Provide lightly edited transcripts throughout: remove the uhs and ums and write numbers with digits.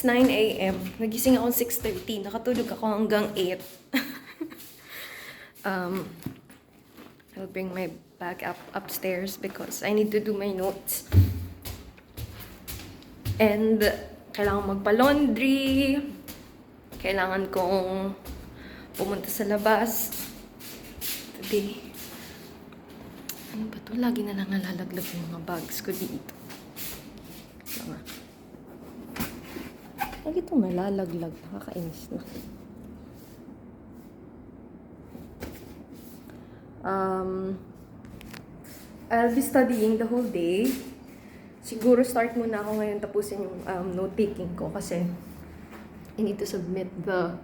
9 a.m. Nagising ako 6:30. Nakatulog ako hanggang 8. I'll bring my bag upstairs because I need to do my notes. And kailangan magpa-laundry. Kailangan kong pumunta sa labas today. Ano ba to? Lagi na lang nalalaglag yung mga bags ko dito. Diba? Lagi itong nalalaglag. Nakakainis na. I'll be studying the whole day. Siguro start muna ako ngayon tapusin yung note-taking ko kasi I need to submit the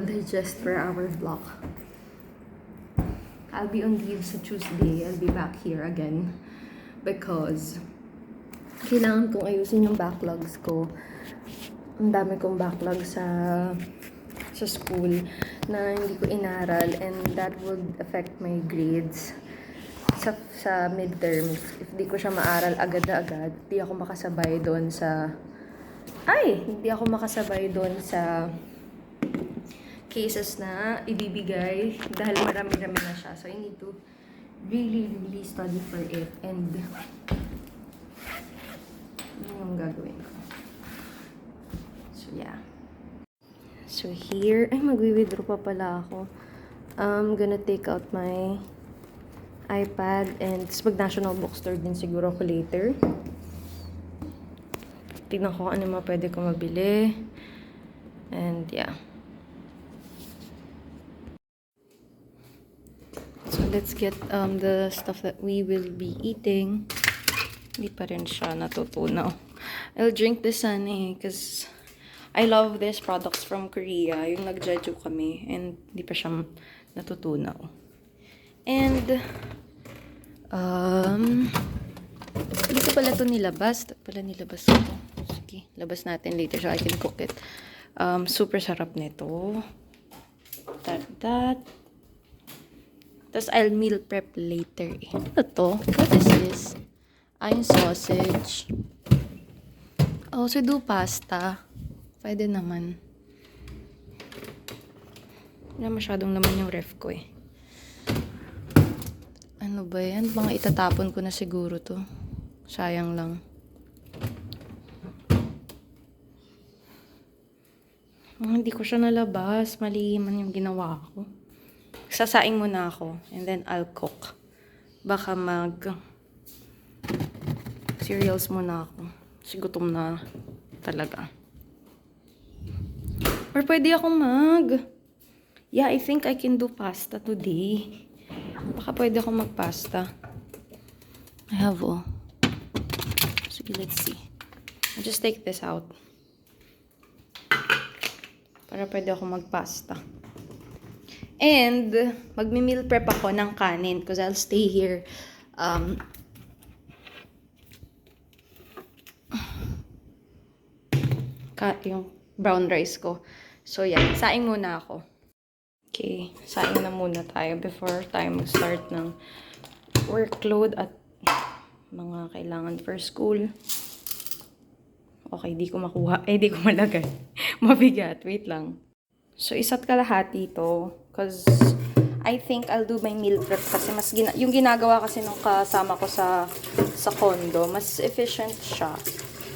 digest per hour block. I'll be on leave sa Tuesday. I'll be back here again because kailangan kong ayusin yung backlogs ko. Ang dami kong backlog sa school na hindi ko inaral and that would affect my grades sa midterms. If di ko siya maaral agad-agad, hindi ako makasabay doon sa cases na ibibigay dahil marami-rami na siya. So I need to really study for it and ano yung gagawin ko. So yeah. So here, magwi-withdraw pa pala ako. I'm gonna take out my iPad and mag-National Bookstore din siguro ako later. Tignan ko ano mga pwede ko mabili. And yeah. So let's get the stuff that we will be eating. Hindi pa rin siya natutunaw. I'll drink this because I love these products from Korea. Yung nag-jeju kami and hindi pa siya natutunaw. And dito pala ito nilabas. Ito pala nilabas ko. Sige, labas natin later so I can cook it. Super sarap nito. That. Tapos I'll meal prep later. Ano to? What is this? Yung sausage. Oh, so do pasta. Pwede naman. Wala masyadong laman yung ref ko eh. Ano ba yan? Mga itatapon ko na siguro to. Sayang lang. Hindi ko siya nalabas. Mali man yung ginawa ko. Sasaing muna ako. And then I'll cook. Baka cereals muna ako. Sigutom na talaga. Or pwede akong yeah, I think I can do pasta today. Baka pwede akong magpasta. I have Sige, let's see. I'll just take this out. Para pwede akong magpasta. And magmi-meal prep ako ng kanin because I'll stay here. Yung brown rice ko. So, yeah. Saing muna ako. Okay. Saing na muna tayo before tayo mag-start ng workload at mga kailangan for school. Okay, di ko makuha. Di ko malagay. Mabigat. Wait lang. So, isa't kalahati ito. Because I think I'll do my meal prep kasi yung ginagawa kasi nung kasama ko sa condo, mas efficient siya.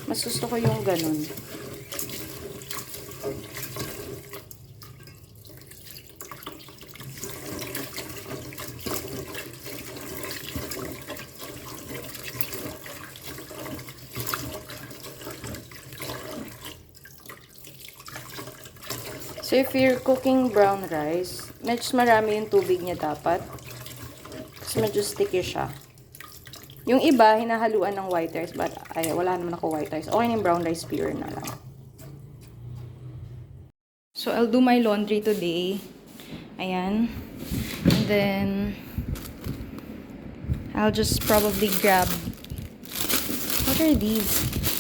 Mas gusto ko yung ganun. So, if you're cooking brown rice, medyo marami yung tubig niya dapat. Kasi medyo sticky siya. Yung iba, hinahaluan ng white rice. But, wala naman ako white rice. Okay yung brown rice pure na lang. So, I'll do my laundry today. Ayan. And then, I'll just probably grab... What are these?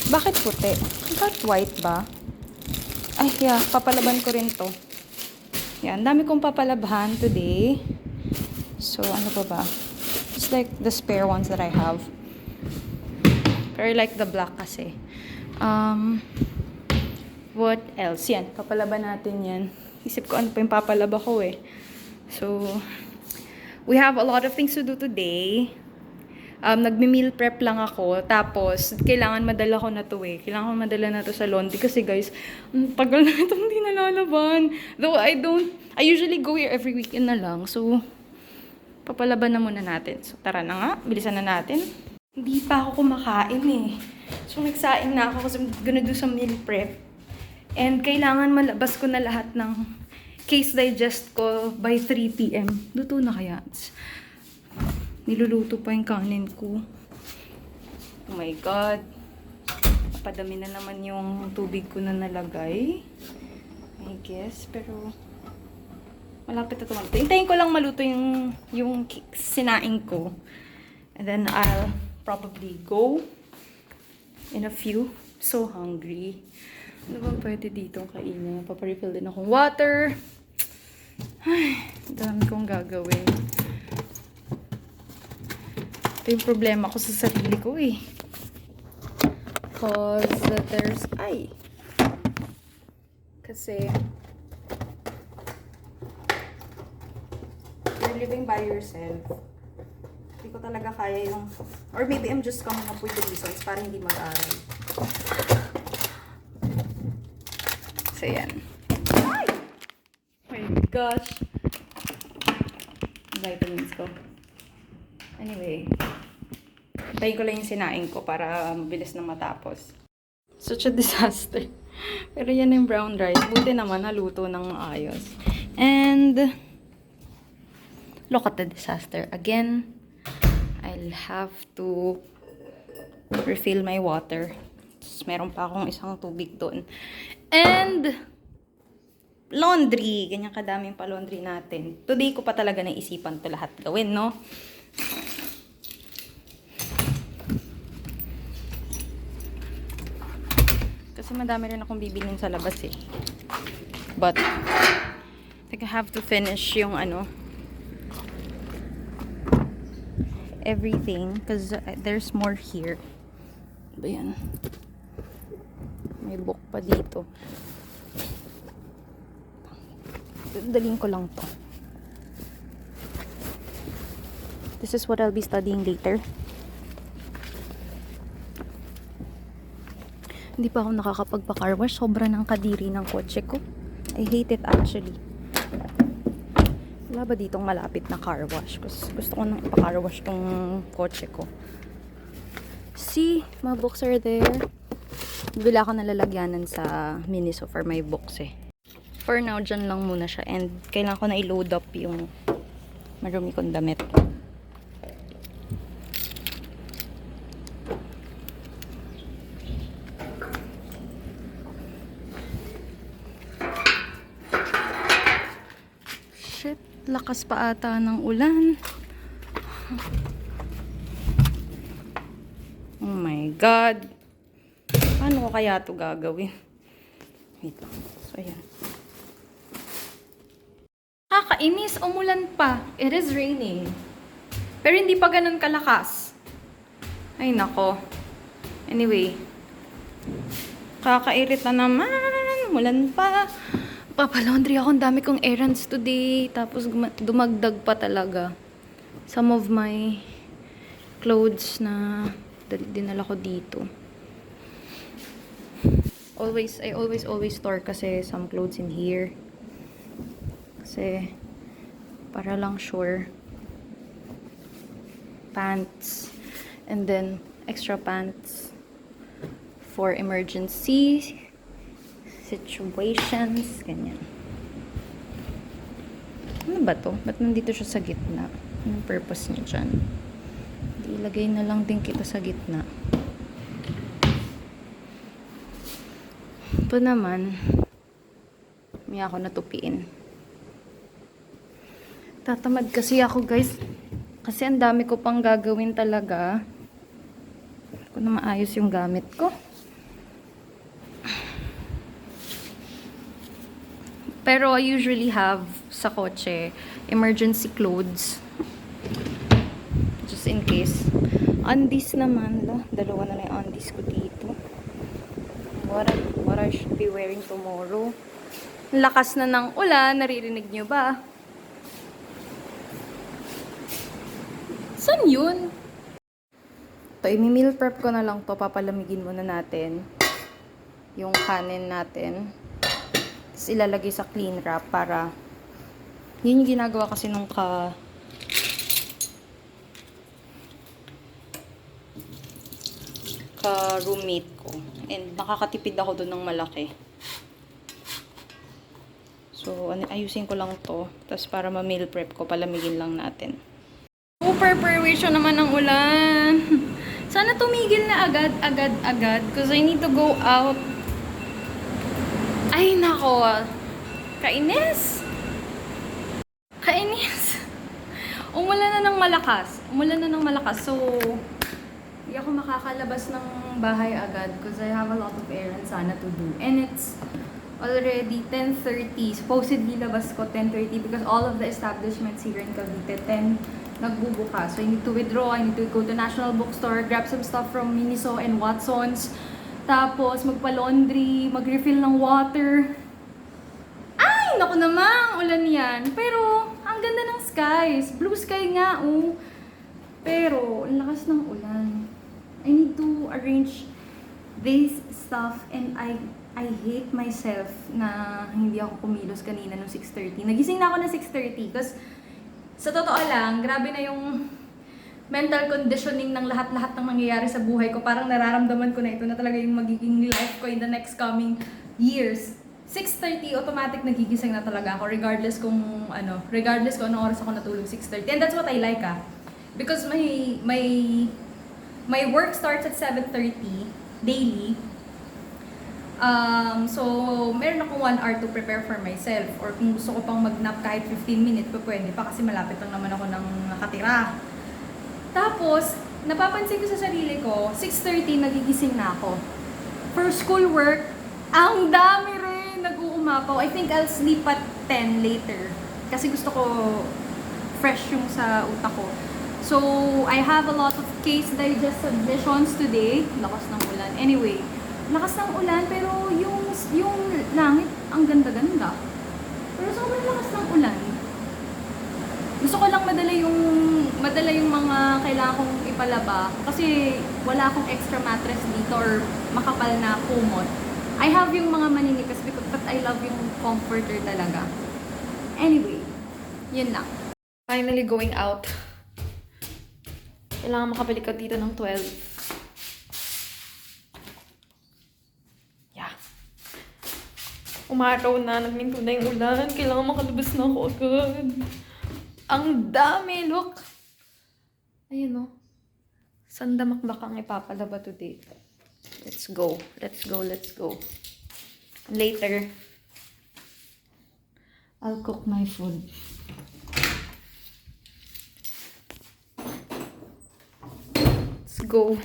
Bakit puti? Is that white ba? Ay, yeah. Papalaban ko rin to. Yan. Dami kong papalabhan today. So, ano pa ba? Just like the spare ones that I have. Pero I like the black kasi. What else? Yan, papalaban natin yan. Isip ko ano pa yung papalaba ko eh. So, we have a lot of things to do today. Nagme-meal prep lang ako. Tapos, kailangan madala ko na to eh. Kailangan ko madala na to sa laundry. Kasi guys, tagal na itong hindi nalalaban. Though I usually go here every weekend na lang. So, papalaban na muna natin. So, tara na nga. Bilisan na natin. Hindi pa ako kumakain eh. So, nagsaing na ako kasi I'm gonna do some meal prep. And kailangan malabas ko na lahat ng case digest ko by 3 p.m. Luto na kaya? Niluluto pa yung kanin ko. Oh my God. Napadami na naman yung tubig ko na nalagay. I guess. Pero, malapit na tumaluto. Hintayin ko lang maluto yung sinaing ko. And then, I'll probably go in a few. So hungry. Ano ba pwede dito kainin? Paparefill din akong water. Ay, dami kong gagawin. Ito yung problema ko sa sarili ko eh. Kasi you're living by yourself. Hindi ko talaga kaya yung, or maybe I'm just coming up with the reasons para hindi mag-aral. So yan. Ay! Oh my gosh. Vitamins ko. Anyway, tayo ko lang yung sinaing ko para mabilis na matapos. Such a disaster. Pero yan yung brown rice. Buti naman naluto ng maayos. And look at the disaster. Again, I'll have to refill my water. Tapos meron pa akong isang tubig doon. And laundry. Ganyan kadaming pa laundry natin. Today ko pa talaga naisipan to lahat gawin, no? Kasi madami rin akong bibilin sa labas eh. But, I think I have to finish yung everything. Because there's more here. Ba yan? May book pa dito. Daling ko lang to. This is what I'll be studying later. Hindi pa ako nakakapagpa-car wash. Sobra ng kadiri ng kotse ko. I hate it actually. Wala ba ditong malapit na car wash? Gusto ko nang ipa-car wash tong kotse ko. See, my books are there. Bila ako nalalagyanan sa Miniso for my books eh. For now, dyan lang muna siya. And kailangan ko na i-load up yung marumi kong damit. Shit, lakas pa ata ng ulan. Oh my God. Paano ko kaya ito gagawin? Wait lang. So, ayan. Kakainis, umulan pa. It is raining. Pero hindi pa ganun kalakas. Ay, nako. Anyway. Kakairit na naman. Umulan pa. Papalaundry ako. Ang dami kong errands today. Tapos dumagdag pa talaga. Some of my clothes na dinala ko dito. I always store kasi some clothes in here. Kasi para lang sure. Pants. And then extra pants for emergency situations. Ganyan. Ano ba to? Ba't nandito siya sa gitna? Anong purpose niya dyan? Ilagay na lang din kita sa gitna. Ito naman, may ako natupiin. Tatamad kasi ako, guys. Kasi ang dami ko pang gagawin talaga. Hindi ko na maayos yung gamit ko. Pero I usually have sa kotse emergency clothes. Just in case. Undies naman. Dalawa na lang yung undies ko dito. What a what I should be wearing tomorrow. Lakas na ng ulan, naririnig nyo ba? Saan yun? Ito, i-meal prep ko na lang to. Papalamigin muna natin yung kanin natin. Tapos ilalagay sa clean wrap para yun yung ginagawa kasi nung ka-roommate ko. And nakakatipid ako doon ng malaki. So, ayusin ko lang to. Tapos para ma-meal prep ko, palamigin lang natin. Super permission naman ng ulan. Sana tumigil na agad. Because I need to go out. Ay, nako. Kainis. Umulan na ng malakas. So, hindi ako makakalabas ng bahay agad because I have a lot of errands sana to do. And it's already 10:30. Supposedly labas ko 10:30 because all of the establishments here in Cavite 10 nagbubukas. So I need to withdraw, I need to go to National Bookstore, grab some stuff from Miniso and Watsons. Tapos magpa-laundry, mag-refill ng water. Ay, naku naman, ulan yan. Pero ang ganda ng skies. Blue sky nga, oh. Pero ang lakas ng ulan. I need to arrange this stuff and I hate myself na hindi ako kumilos kanina nung 6:30. Nagising na ako na 6:30 kasi sa totoo lang, grabe na yung mental conditioning ng lahat-lahat ng nangyayari sa buhay ko. Parang nararamdaman ko na ito na talaga yung magiging life ko in the next coming years. 6:30 automatic nagigising na talaga ako regardless kung anong oras ako natulog 6:30. And that's what I like because my work starts at 7:30 daily. So, meron akong 1 hour to prepare for myself. Or kung gusto ko pang mag-nap kahit 15 minutes, pwede pa kasi malapit lang naman ako ng nakatira. Tapos, napapansin ko sa sarili ko, 6:30 nagigising na ako. For school work, ang dami rin nag-uumapaw. I think I'll sleep at 10 later. Kasi gusto ko fresh yung sa utak ko. So, I have a lot of case digest submissions today. Lakas ng ulan. Anyway, lakas ng ulan pero yung langit ang ganda-ganda. Pero sobrang lakas ng ulan. Gusto ko lang madala yung mga kailangan kong ipalaba kasi wala akong extra mattress dito or makapal na kumot. I have yung mga maninipis but I love yung comforter talaga. Anyway, yun lang. Finally going out. Kailangan makabalik ka dito ng 12. Yeah. Umaraw na, nagminto na yung ulan. Kailangan makalabas na ako agad. Ang dami, look! Ayun, oh. Sandamakbak ang ipapalaba today. Let's go. Later, I'll cook my food. Go.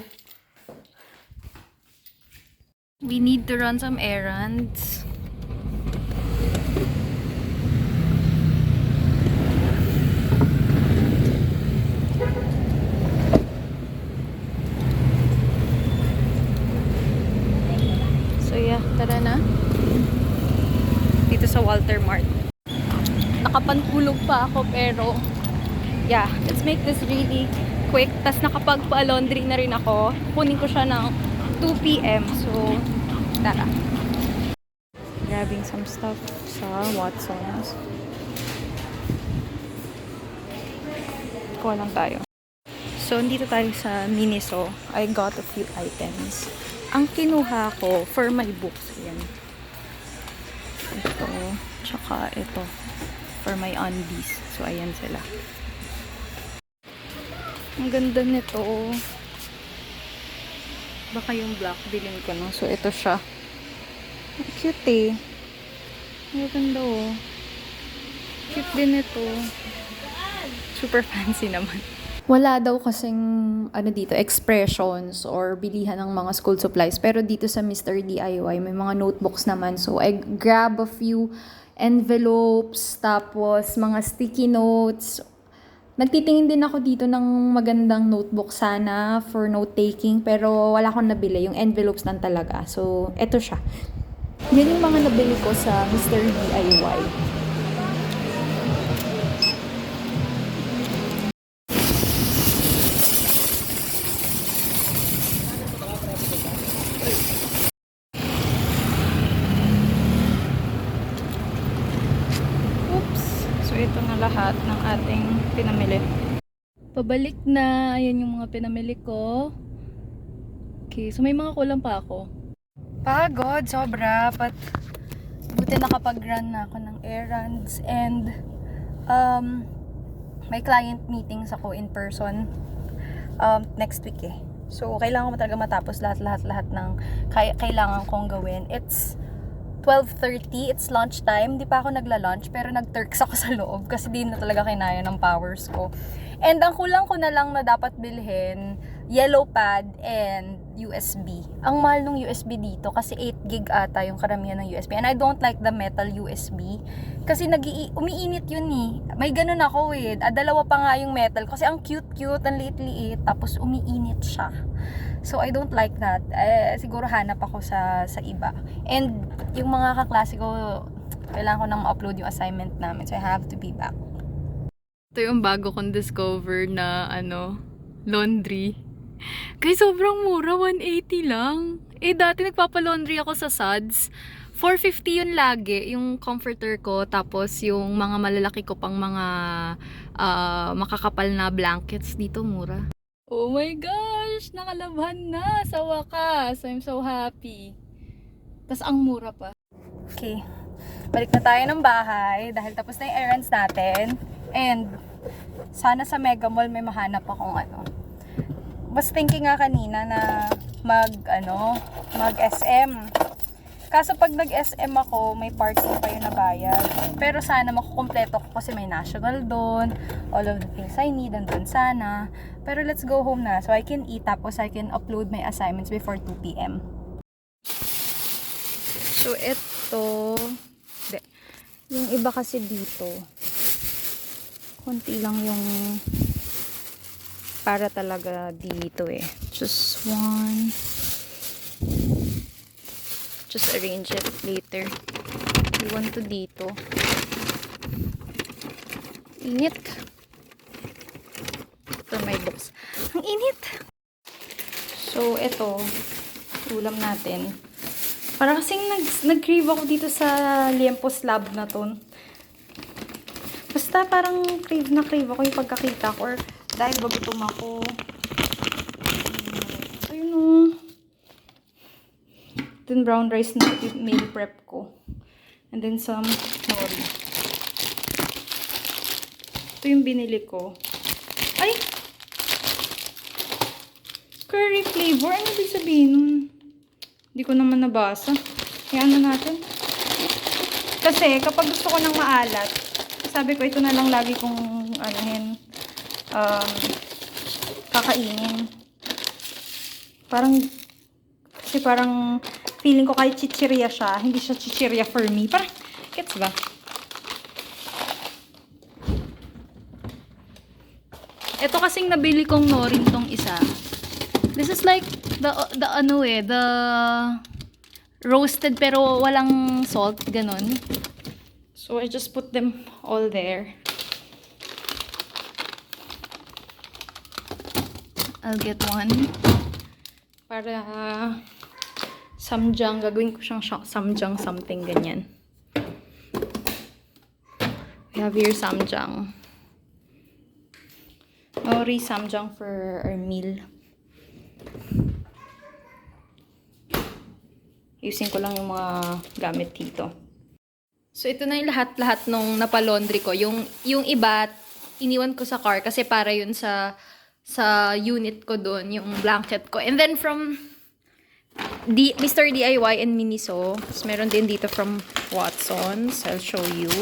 We need to run some errands. So yeah, tara na. Dito sa Walter Mart. Nakapantulog pa ako pero yeah, let's make this really quick. Tas nakapagpa-laundry na rin ako. Kunin ko siya ng 2 p.m. So, tara. Grabbing some stuff sa Watsons. Kuha lang tayo. So, dito tayo sa Miniso. I got a few items. Ang kinuha ko for my books. Yan. Ito. Tsaka ito. For my undies. So, ayan sila. Ang ganda nito. Baka yung black bilhin ko, no? So, ito siya. Ang cute eh. Ang ganda oh. Cute din ito. Super fancy naman. Wala daw kasing dito, expressions or bilihan ng mga school supplies. Pero dito sa Mr. DIY, may mga notebooks naman. So, I grab a few envelopes, tapos mga sticky notes. Nagtitingin din ako dito ng magandang notebook sana for note-taking, pero wala akong nabili. Yung envelopes lang talaga. So, eto siya. Yan yung mga nabili ko sa Mr. DIY. Oops! So, ito na lahat ng ating pinamili. Pabalik na. Ayan yung mga pinamili ko. Okay, so may mga kulang pa ako. Pagod, sobra. Buti nakapag-run na ako ng errands and may client meetings ako in person next week eh. So, kailangan ko talaga matapos lahat ng kailangan kong gawin. It's 12:30, it's lunchtime. Di pa ako nagla-lunch, pero nag-turks ako sa loob kasi di na talaga kinaya ng powers ko. And ang kulang ko na lang na dapat bilhin, yellow pad and USB. Ang mahal ng USB dito kasi 8 gig ata yung karamihan ng USB. And I don't like the metal USB kasi umiinit yun eh. May ganun ako eh. Dalawa pa nga yung metal kasi ang cute-cute, ang liit-liit, tapos umiinit siya. So, I don't like that. Siguro hanap ako sa iba. And yung mga kaklase ko, kailangan ko nang ma-upload yung assignment namin. So, I have to be back. Ito yung bago kong discover na, laundry. Kaya sobrang mura, 180 lang. Dati nagpapalaundry ako sa Suds. 450 yun lagi, yung comforter ko. Tapos yung mga malalaki ko pang mga makakapal na blankets dito, mura. Oh my gosh! Nakalabhan na sa wakas. I'm so happy. Tas ang mura pa. Okay. Balik na tayo ng bahay dahil tapos na yung errands natin. And sana sa Mega Mall may mahanap akong Was thinking nga kanina na mag-SM. Kaso pag nag-SM ako, may parking pa yun na bayad. Pero sana makukumpleto ko kasi may national doon. All of the things I need andun sana. Pero let's go home na so I can eat tapos I can upload my assignments before 2 p.m. So, ito... Yung iba kasi dito, konti lang yung para talaga dito eh. Just one. Just arrange it later. Iwan to dito. Init. Ito may box. Ang init! So, ito. Ulam natin. Parang kasing nag-crave ako dito sa liempo slab na to. Basta parang crave ako yung pagkakita ko. Or dahil bagutom ako. Ayun o. Then brown rice na meal prep ko. And then some nori. Ito yung binili ko. Ay! Curry flavor. Ano ibig sabihin nun? Hindi ko naman nabasa. Kaya natin. Kasi kapag gusto ko ng maalat, sabi ko ito na lang lagi kong kakainin. Parang feeling ko kahit chichirya siya, hindi siya chichirya for me. Parang, gets ba? Ito kasing nabili kong norin tong isa. This is like the roasted pero walang salt, ganun. So I just put them all there. I'll get one para samjang, gagawin ko siyang samjang something ganyan. We have here samjang. Nori samjang for our meal. Using ko lang yung mga gamit dito. So, ito na yung lahat nung napalaundry ko. Yung iba, iniwan ko sa car kasi para yun sa unit ko doon, yung blanket ko. And then from Mr. DIY and Miniso, meron din dito from Watsons. I'll show you.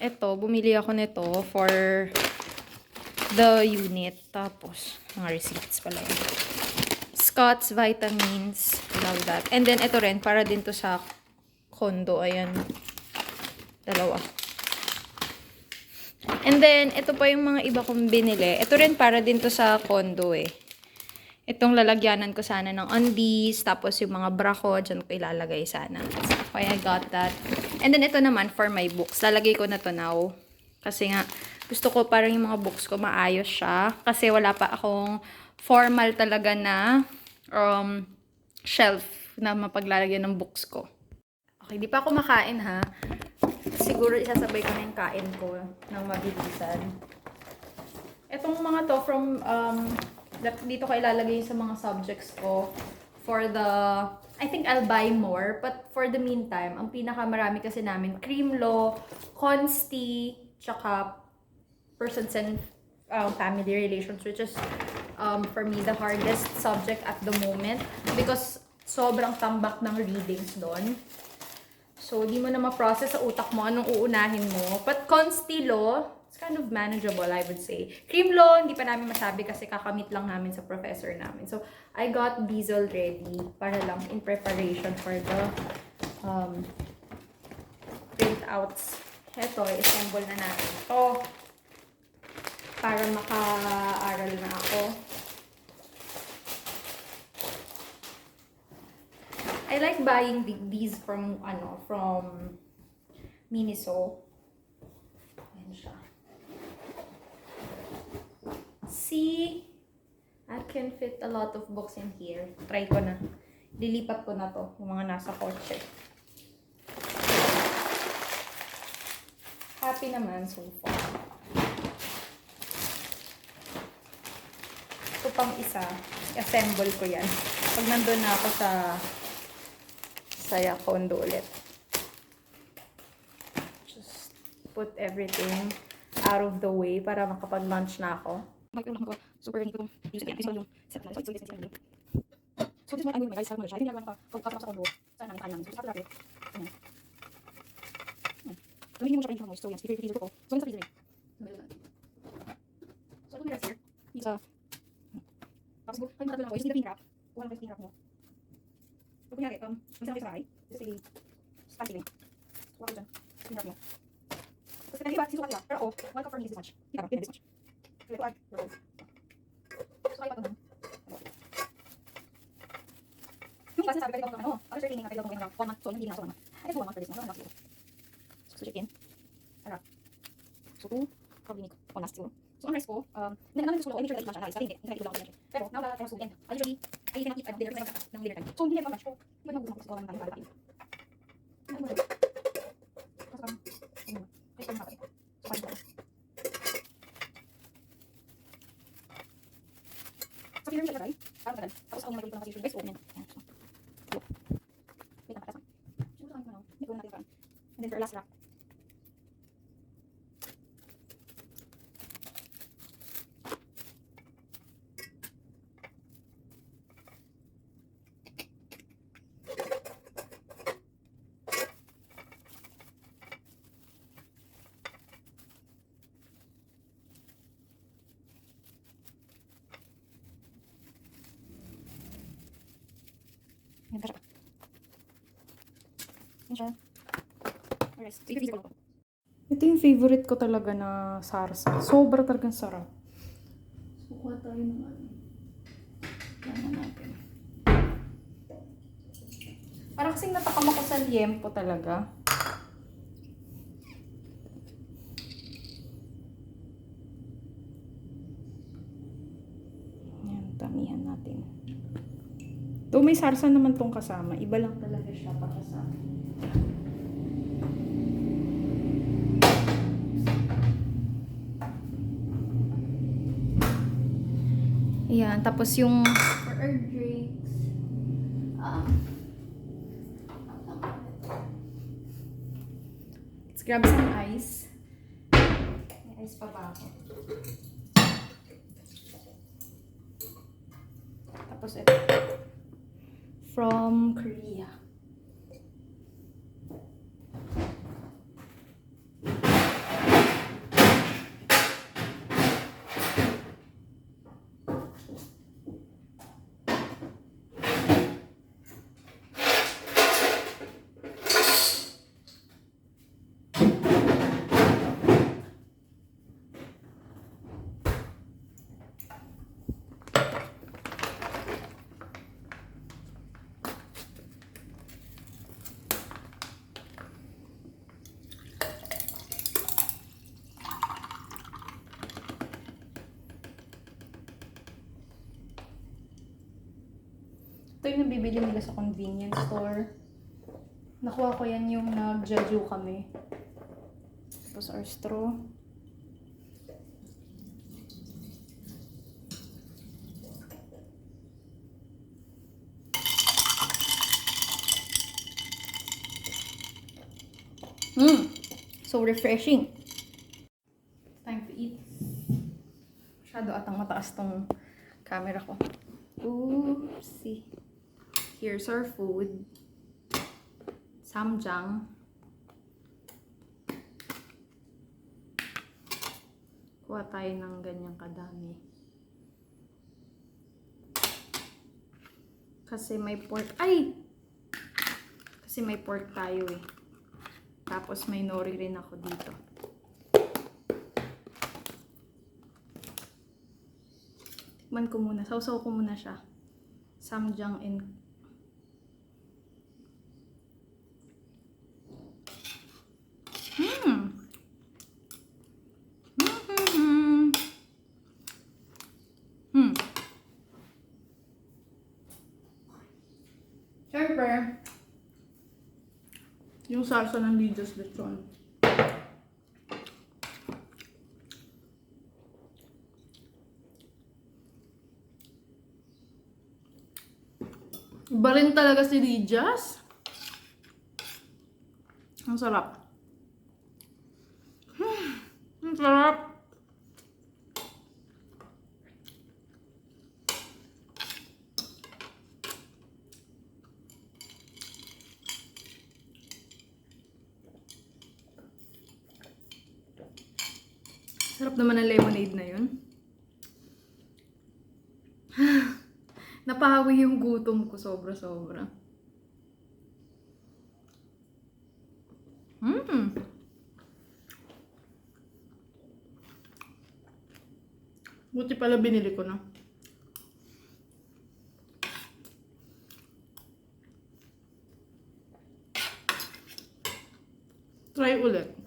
Ito, bumili ako nito for the unit. Tapos, mga receipts pala yun. Scott's vitamins. Love that. And then, ito rin. Para din to sa condo. Ayan. Dalawa. And then, ito pa yung mga iba kong binili. Ito rin para din to sa condo eh. Itong lalagyanan ko sana ng undies, tapos yung mga bra ko, dyan ko ilalagay sana. So, I got that. And then ito naman for my books. Lalagay ko na to now. Kasi nga, gusto ko parang yung mga books ko maayos siya. Kasi wala pa akong formal talaga na shelf na mapaglalagyan ng books ko. Okay, di pa ako makain ha. Siguro isasabay ko na yung kain ko ng mabilisan. Etong mga to from dito ko ilalagay sa mga subjects ko for the, I think I'll buy more, but for the meantime, ang pinakamarami kasi namin, Cream Law, Consti, tsaka Persons and Family Relations, which is for me the hardest subject at the moment because sobrang tambak ng readings doon. So, di mo na ma-process sa utak mo anong uunahin mo. But Consti Law, it's kind of manageable, I would say. Cream Law, hindi pa namin masabi kasi kakamit lang namin sa professor namin. So, I got these already para lang in preparation for the printouts. Ito, i-assemble na natin ito para maka-aral na ako. I like buying these from Miniso. Ayan siya. See, I can fit a lot of books in here. Try ko na. Lilipat ko na to, yung mga nasa kotse. Happy naman so far. Ito pang isa, assemble ko yan. Pag nandun na ako sa Yakondo ulit. Just put everything out of the way para makapag-lunch na ako. Super hindi ko use it. Ito yung set na. So this is what I'm doing, guys. Sabi mo siya. Hindi nagawa ko sa kondo. Sana namin kain namin. So sa lapit. Gamitin mo siya rin mo. So yan, speaker freezer ko. So yan sa freezer. So ito may rest here. Yung sa tapos kayo matapos lang ko. Yung speaker wrap. Kuha lang kayo speaker wrap mo. So kunyari, minsan kayo sa bahay. Just say, spicy rin. Kuha ko dyan. Speaker wrap mo. Tapos kaya iba, sisukat nila. Pero ako, 1 cup for me is this much. Hindi ba? This much. So ito add your own. So kaya pa ito. Yung iba sinasabi kayo ako after training na kayo gawin hanggang 1 month. So hindi na ako 1 month. I can do 1 month for this one. 1 month siguro. So chicken. Harap. So 2. Probably need 1 last siguro. So ang rice ko, namin gusto ko, I make sure that i-lunch siya. Hindi ko lang ako pero now that I was weekend, I usually, I cannot eat dinner kasi ng dinner time. So hindi na lunch ko. Hindi na gusto ko lang ng kain. Ano mo rin? Kasi kaya ito. So paano ito? So pinarami siya dry. Parang tagal. Tapos ako mag-ito lang kasi yung rice ko. Yan. So, wait lang, patasan. Siguro lang ito na. Hindi ko natin parang. And then for last wrap. Yan ka siya. Yan siya. Alright, so i-freeze ko lang ito. Ito yung favorite ko talaga na sarsa. Sobra talagang sarap. So, kuha tayo ng ano. Tignan natin. Parang kasing natakam ako sa liempo talaga. Yan, tamihan natin. Though may sarsa naman tong kasama, iba lang talaga siya para sa akin. Ayan, tapos yung for our drinks, let's grab some ice. May ice pa ba ako? Tapos ito. From Korea. yung nabibili nila sa convenience store. Nakuha ko yan yung nag-Jeju kami. Tapos our straw. So refreshing. Time to eat. Masyado atang mataas tong camera ko. Oopsie. Here's our food. Samjang. Kuha tayo ng ganyang kadami. Kasi may pork. Ay! Kasi may pork tayo eh. Tapos may nori rin ako dito. Tikman ko muna. Sausaw ko muna siya. Samjang and Siyempre, yung salsa ng Lidas Lechon. Iba rin talaga si Lidas. Ang sarap. Ang sarap. Sarap naman ang lemonade na yun. Napahawi yung gutom ko sobra-sobra. Buti pala binili ko na. Try ulit.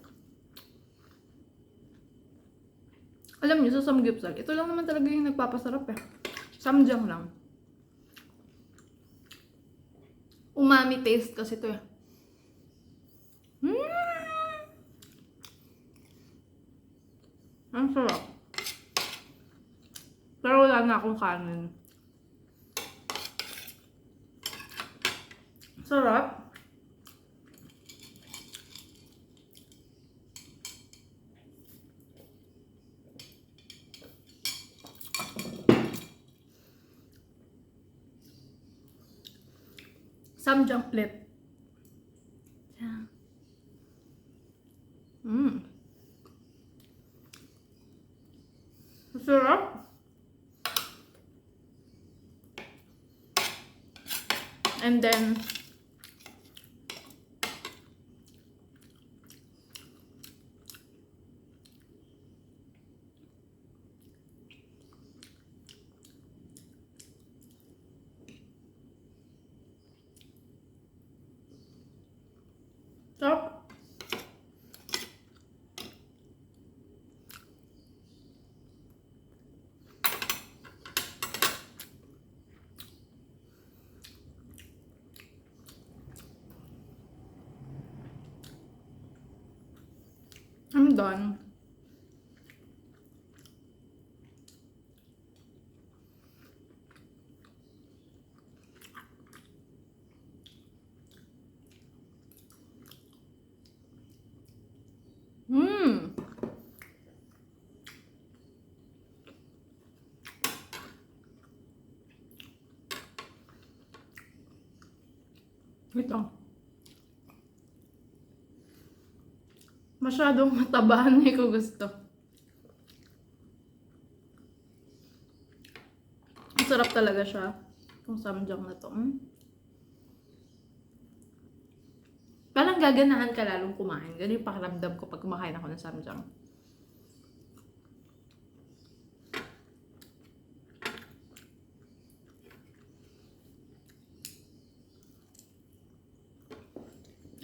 Alam niyo, sa samgyeopsal, ito lang naman talaga yung nagpapasarap eh. Samjang lang. Umami taste kasi ito eh. Ang sarap. Pero wala na akong kanin. Sarap. Samjang plate. Sarap. And then sarap. I'm done. Ito. Masyadong mataba, hindi ko gusto. Masarap talaga siya. Itong samjang na to. Parang gaganahan ka lalong kumain. Ganun yung pakiramdam ko pag kumakain ako ng samjang.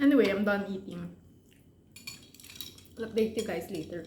Anyway, I'm done eating. I'll update you guys later.